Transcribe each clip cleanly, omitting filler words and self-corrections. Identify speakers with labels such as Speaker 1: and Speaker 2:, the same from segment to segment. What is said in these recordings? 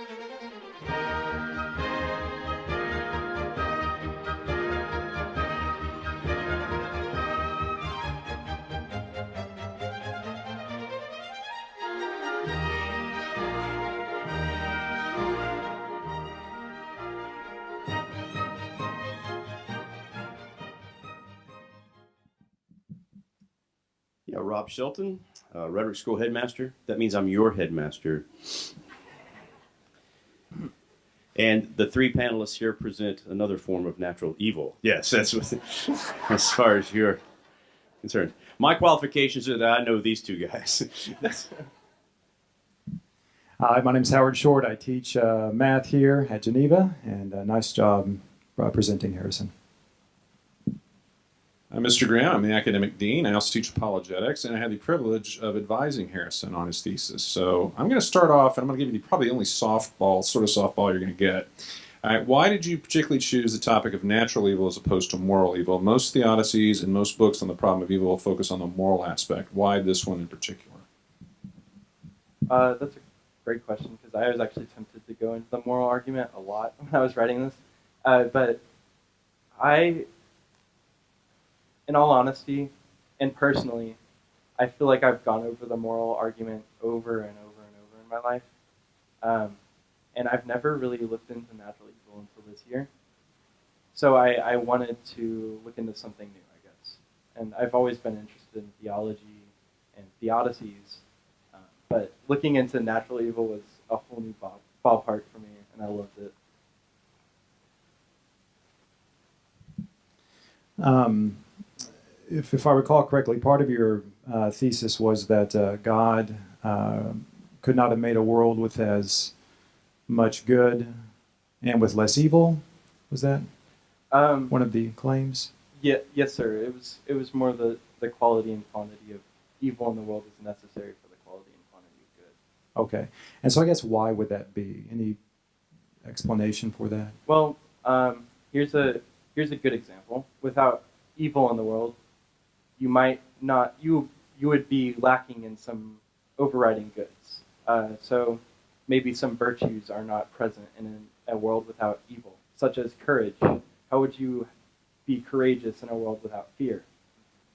Speaker 1: Yeah, Rob Shelton, rhetoric school headmaster. That means I'm your headmaster. And the three panelists here present another form of natural evil. Yes, that's what, as far as you're concerned. My qualifications are that I know these two guys.
Speaker 2: Hi, my name's Howard Short. I teach math here at Geneva, and nice job presenting, Harrison.
Speaker 3: I'm Mr. Graham. I'm the academic dean. I also teach apologetics, and I had the privilege of advising Harrison on his thesis. So I'm going to start off, and I'm going to give you probably the only softball, sort of softball you're going to get. All right, why did you particularly choose the topic of natural evil as opposed to moral evil? Most theodicies and most books on the problem of evil focus on the moral aspect. Why this one in particular?
Speaker 4: That's a great question, because I was actually tempted to go into the moral argument a lot when I was writing this. But in all honesty, and personally, I feel like I've gone over the moral argument over and over and over in my life. And I've never really looked into natural evil until this year. So I wanted to look into something new, I guess. And I've always been interested in theology and theodicies. But looking into natural evil was a whole new ballpark for me, and I loved it.
Speaker 2: If I recall correctly, part of your thesis was that God could not have made a world with as much good and with less evil. Was that one of the claims?
Speaker 4: Yeah, yes, sir. It was more the quality and quantity of evil in the world is necessary for the quality and quantity of good.
Speaker 2: Okay. And so I guess why would that be? Any explanation for that?
Speaker 4: Well, here's a good example. Without evil in the world, you might not you would be lacking in some overriding goods. So maybe some virtues are not present in a world without evil, such as courage. How would you be courageous in a world without fear?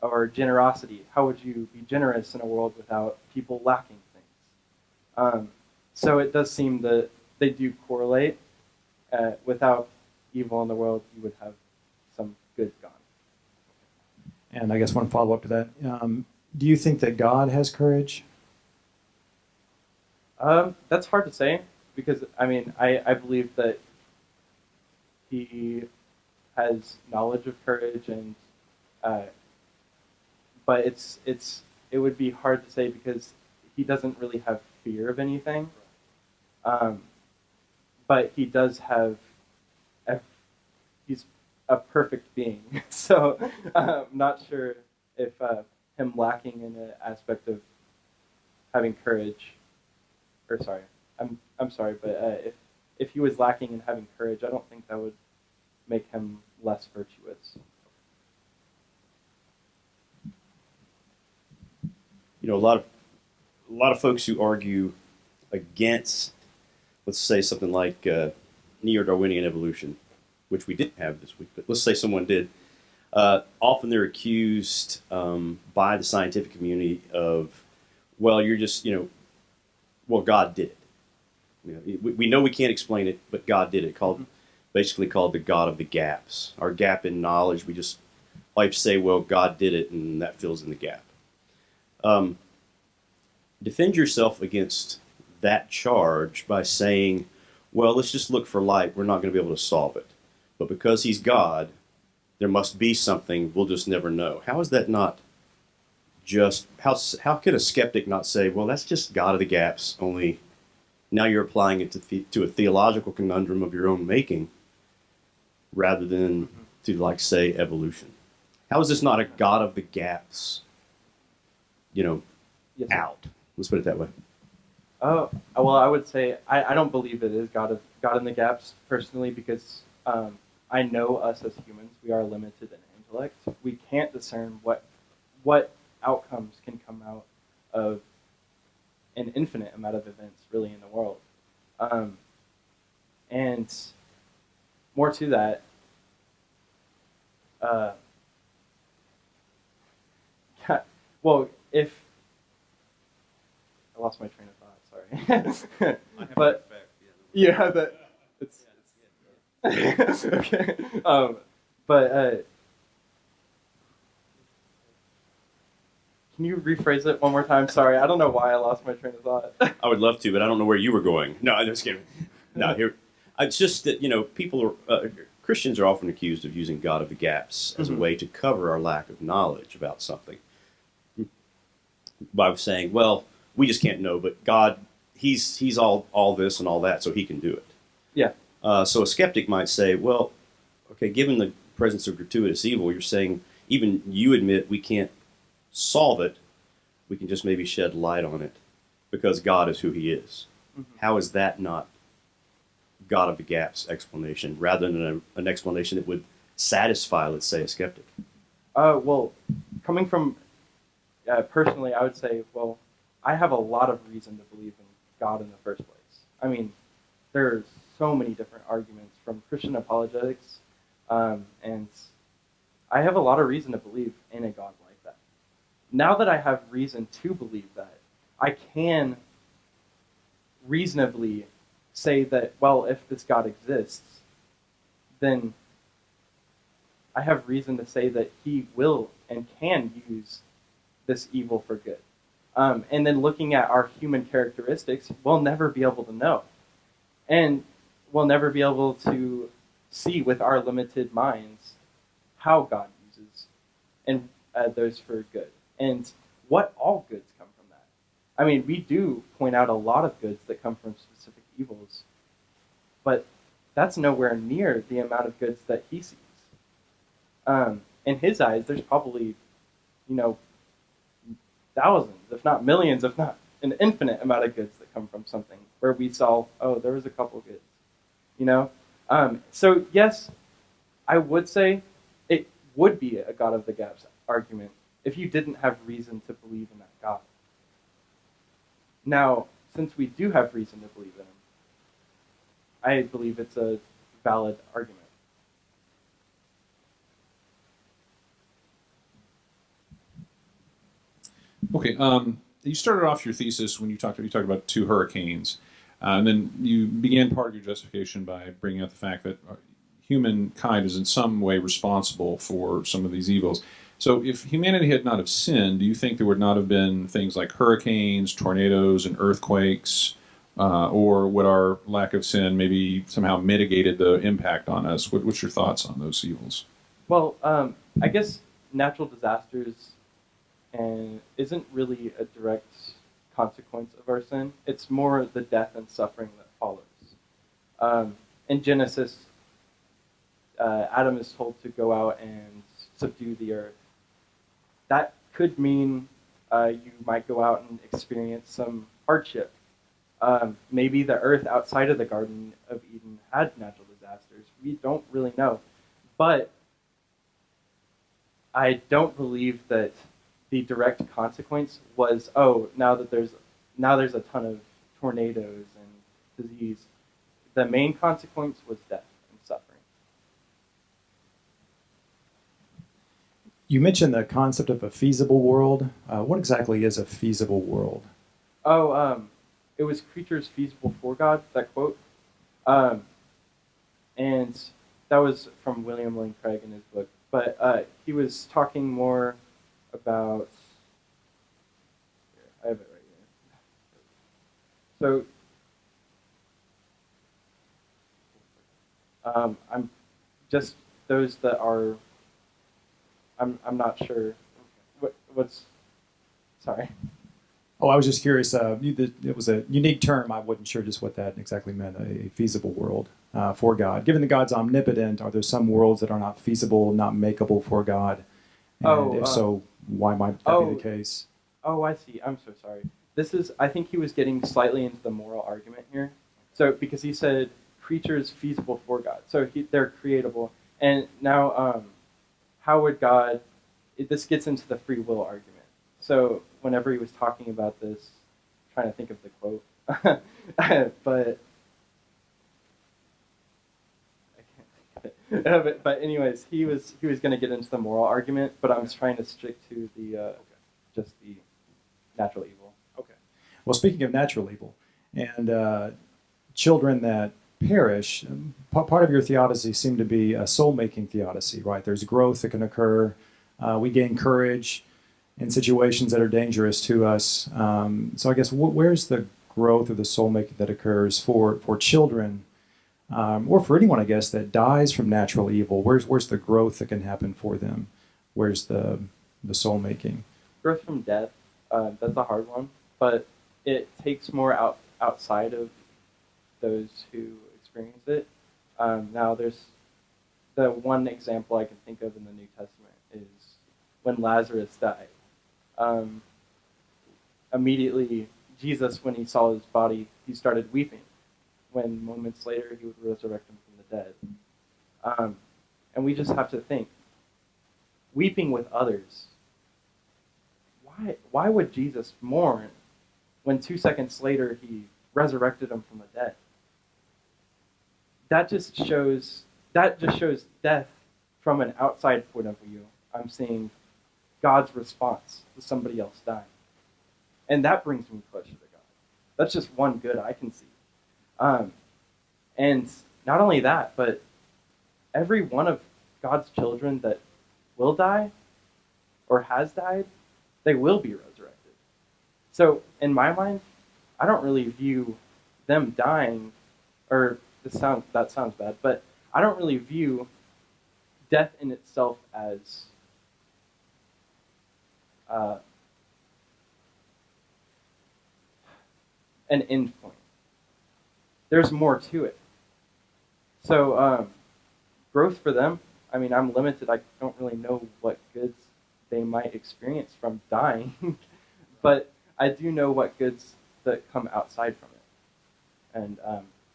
Speaker 4: Or generosity. How would you be generous in a world without people lacking things? So it does seem that they do correlate. Without evil in the world, you would have some good gone.
Speaker 2: And I guess one follow-up to that. Do you think that God has courage?
Speaker 4: That's hard to say, because I believe that he has knowledge of courage, and but it would be hard to say because he doesn't really have fear of anything. But he does have. He's a perfect being, so I'm not sure if him lacking in an aspect of having courage. Or sorry, I'm sorry, but if he was lacking in having courage, I don't think that would make him less virtuous.
Speaker 1: You know, a lot of folks who argue against, let's say, something like neo-Darwinian evolution, which we didn't have this week, but let's say someone did. Often they're accused by the scientific community of, well, you're just, well, God did it. We know we can't explain it, but God did it. Basically called the God of the gaps. Our gap in knowledge, we just like to say, well, God did it, and that fills in the gap. Defend yourself against that charge by saying, well, let's just look for light. We're not going to be able to solve it. But because he's God, there must be something we'll just never know. How is that not just, how could a skeptic not say, well, that's just God of the gaps, only now you're applying it to a theological conundrum of your own making rather than to, like, say, evolution? How is this not a God of the gaps, yes, out? Let's put it that way.
Speaker 4: Oh, well, I would say I don't believe it is God in the gaps personally, because I know us as humans, we are limited in intellect. We can't discern what outcomes can come out of an infinite amount of events really in the world. And more to that, well, if I lost my train of thought, sorry. But yeah, that it's okay. But can you rephrase it one more time? Sorry, I don't know why I lost my train of thought.
Speaker 1: I would love to, but I don't know where you were going. No, I'm just kidding. No, here. It's just that, people are, Christians are often accused of using God of the gaps as a way to cover our lack of knowledge about something. By saying, well, we just can't know, but God, he's all this and all that, so he can do it.
Speaker 4: Yeah.
Speaker 1: So a skeptic might say, well, okay, given the presence of gratuitous evil, you're saying even you admit we can't solve it, we can just maybe shed light on it because God is who he is. How is that not God of the gaps explanation rather than an explanation that would satisfy, let's say, a skeptic?
Speaker 4: Well, coming from personally, I would say, well, I have a lot of reason to believe in God in the first place. I mean, there's so many different arguments from Christian apologetics, and I have a lot of reason to believe in a God like that. Now that I have reason to believe that, I can reasonably say that, well, if this God exists, then I have reason to say that he will and can use this evil for good. And then looking at our human characteristics, we'll never be able to know. And we'll never be able to see with our limited minds how God uses and those for good. And what all goods come from that. I mean, we do point out a lot of goods that come from specific evils, but that's nowhere near the amount of goods that he sees. In his eyes, there's probably, thousands, if not millions, if not an infinite amount of goods that come from something where we saw, oh, there was a couple goods, So yes, I would say it would be a God of the gaps argument if you didn't have reason to believe in that God. Now, since we do have reason to believe in him, I believe it's a valid argument.
Speaker 3: Okay, you started off your thesis when you talked about two hurricanes, and then you began part of your justification by bringing out the fact that humankind is in some way responsible for some of these evils. So if humanity had not have sinned, do you think there would not have been things like hurricanes, tornadoes, and earthquakes, or would our lack of sin maybe somehow mitigated the impact on us? What's your thoughts on those evils?
Speaker 4: Well, I guess natural disasters and isn't really a direct consequence of our sin. It's more the death and suffering that follows. In Genesis, Adam is told to go out and subdue the earth. That could mean you might go out and experience some hardship. Maybe the earth outside of the Garden of Eden had natural disasters. We don't really know. But I don't believe that the direct consequence was, now there's a ton of tornadoes and disease. The main consequence was death and suffering.
Speaker 2: You mentioned the concept of a feasible world. What exactly is a feasible world?
Speaker 4: It was creatures feasible for God, that quote. And that was from William Lane Craig in his book. But he was talking more about, I have it right here. So, I'm just those that are, I'm not sure what's, sorry.
Speaker 2: Oh, I was just curious. It was a unique term. I wasn't sure just what that exactly meant, a feasible world for God. Given that God's omnipotent, are there some worlds that are not feasible, not makeable for God? And if so, why might that be the case?
Speaker 4: Oh, I see. I'm so sorry. I think he was getting slightly into the moral argument here. So, because he said creatures feasible for God. So they're creatable. And now, how would God, this gets into the free will argument. So whenever he was talking about this, I'm trying to think of the quote, but But anyways, he was going to get into the moral argument, but I was trying to stick to the just the natural evil.
Speaker 2: Okay. Well, speaking of natural evil and children that perish, part of your theodicy seemed to be a soul-making theodicy, right? There's growth that can occur. We gain courage in situations that are dangerous to us. So I guess where's the growth of the soul-making that occurs for children, or for anyone, I guess, that dies from natural evil? Where's the growth that can happen for them? Where's the soul-making?
Speaker 4: Growth from death, that's a hard one, but it takes more outside of those who experience it. Now, there's the one example I can think of in the New Testament is when Lazarus died. Immediately, Jesus, when he saw his body, he started weeping, when moments later he would resurrect him from the dead. And we just have to think, weeping with others, why would Jesus mourn when 2 seconds later he resurrected him from the dead? That just shows death from an outside point of view. I'm seeing God's response to somebody else dying. And that brings me closer to God. That's just one good I can see. And not only that, but every one of God's children that will die or has died, they will be resurrected. So in my mind, I don't really view them dying, or that sounds bad, but I don't really view death in itself as an end point. There's more to it. So growth for them, I mean, I'm limited. I don't really know what goods they might experience from dying, but I do know what goods that come outside from it, and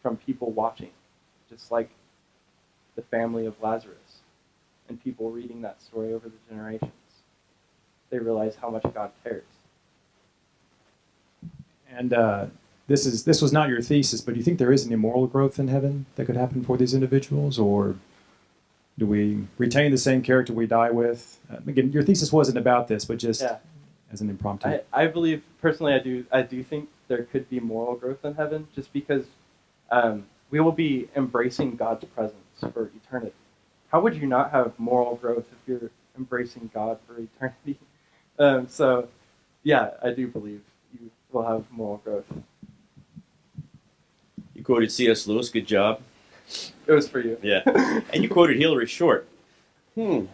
Speaker 4: from people watching, just like the family of Lazarus, and people reading that story over the generations. They realize how much God cares.
Speaker 2: And this was not your thesis, but do you think there is any moral growth in heaven that could happen for these individuals, or do we retain the same character we die with? Again, your thesis wasn't about this, but just as an impromptu.
Speaker 4: I believe, personally, I do think there could be moral growth in heaven, just because we will be embracing God's presence for eternity. How would you not have moral growth if you're embracing God for eternity? So, yeah, I do believe you will have moral growth.
Speaker 1: You quoted C.S. Lewis. Good job.
Speaker 4: It was for you.
Speaker 1: Yeah. And you quoted Hillary Short. They're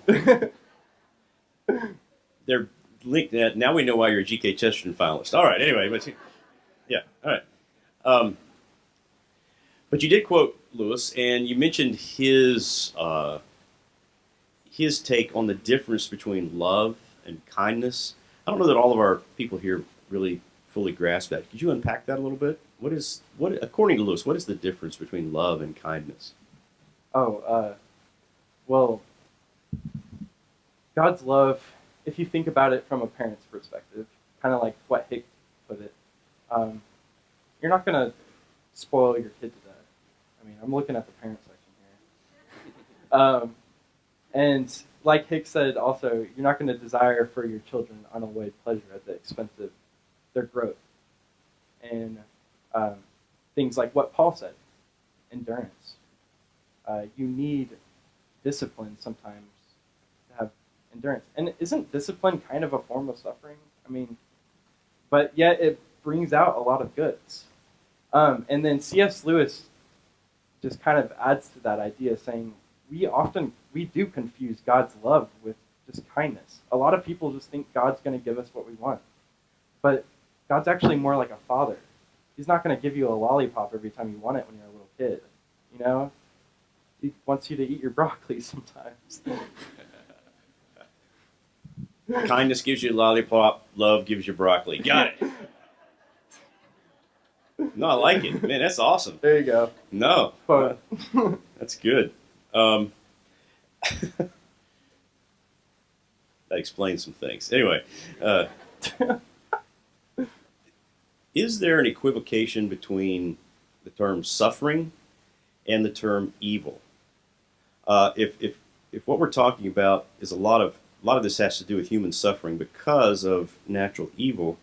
Speaker 1: linked. Now we know why you're a G.K. Chesterton finalist. All right. Anyway, but yeah. All right. But you did quote Lewis, and you mentioned his take on the difference between love and kindness. I don't know that all of our people here really fully grasp that. Could you unpack that a little bit? What according to Lewis, what is the difference between love and kindness?
Speaker 4: Well, God's love, if you think about it from a parent's perspective, kind of like what Hick put it, you're not going to spoil your kid to death. I mean, I'm looking at the parent section here. And like Hick said also, you're not going to desire for your children unalloyed pleasure at the expense of their growth. And things like what Paul said, endurance. You need discipline sometimes to have endurance. And isn't discipline kind of a form of suffering? I mean, but yet it brings out a lot of goods. And then C.S. Lewis just kind of adds to that idea, saying we do confuse God's love with just kindness. A lot of people just think God's going to give us what we want. But God's actually more like a father. He's not going to give you a lollipop every time you want it when you're a little kid. You know? He wants you to eat your broccoli sometimes.
Speaker 1: Kindness gives you a lollipop, love gives you broccoli. Got it. No, I like it. Man, that's awesome.
Speaker 4: There you go.
Speaker 1: No.
Speaker 4: But,
Speaker 1: That's good. That explains some things. Anyway, is there an equivocation between the term suffering and the term evil? If what we're talking about is a lot of this has to do with human suffering because of natural evil,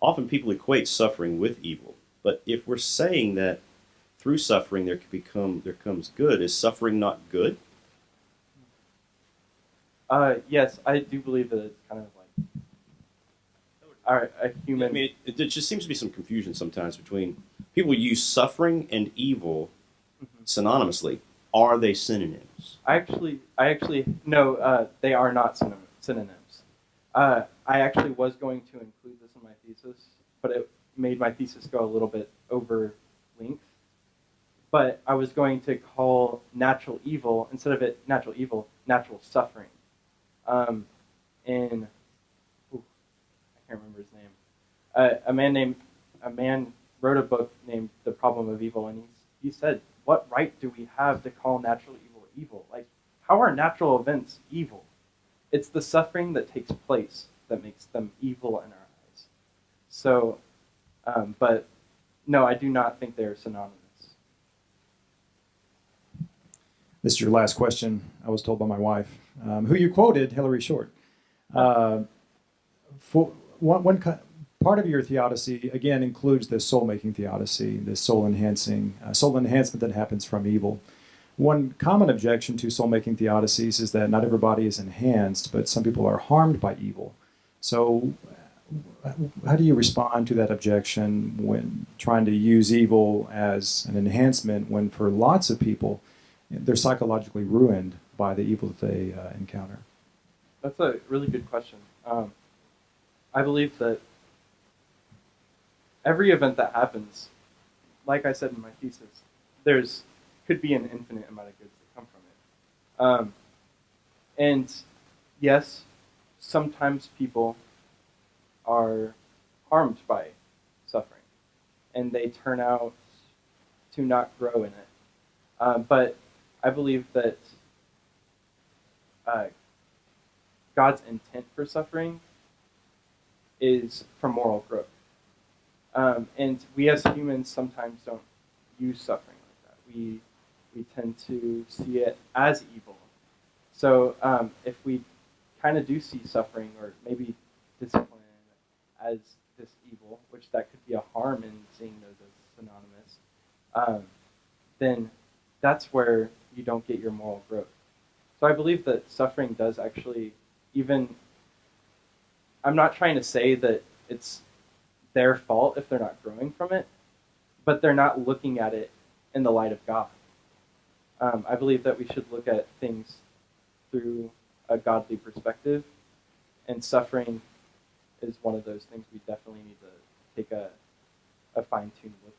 Speaker 1: often people equate suffering with evil. But if we're saying that through suffering there comes good, is suffering not good?
Speaker 4: Yes, I do believe that it's kind of like a human.
Speaker 1: I mean, it just seems to be some confusion sometimes between people use suffering and evil synonymously. Are they synonyms?
Speaker 4: I actually no, they are not synonyms. I actually was going to include this in my thesis, but it made my thesis go a little bit over length. But I was going to call natural evil, instead of it natural evil, natural suffering. And I can't remember his name. A man wrote a book named The Problem of Evil, and he said, what right do we have to call natural evil evil? Like, how are natural events evil? It's the suffering that takes place that makes them evil in our eyes. So, but no, I do not think they're synonymous.
Speaker 2: This is your last question, I was told by my wife, who you quoted, Hilary Short. For part of your theodicy, again, includes the soul-making theodicy, the soul enhancement that happens from evil. One common objection to soul-making theodicies is that not everybody is enhanced, but some people are harmed by evil. So how do you respond to that objection when trying to use evil as an enhancement when for lots of people, they're psychologically ruined by the evil that they encounter?
Speaker 4: That's a really good question. I believe that every event that happens, like I said in my thesis, could be an infinite amount of goods that come from it. And yes, sometimes people are harmed by suffering, and they turn out to not grow in it. But I believe that God's intent for suffering is for moral growth. And we as humans sometimes don't use suffering like that. We tend to see it as evil. So if we kind of do see suffering or maybe discipline as this evil, which that could be a harm in seeing those as synonymous, then that's where you don't get your moral growth. So I believe that suffering does actually I'm not trying to say that it's their fault if they're not growing from it, but they're not looking at it in the light of God. I believe that we should look at things through a godly perspective, and suffering is one of those things we definitely need to take a fine-tuned look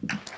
Speaker 4: at.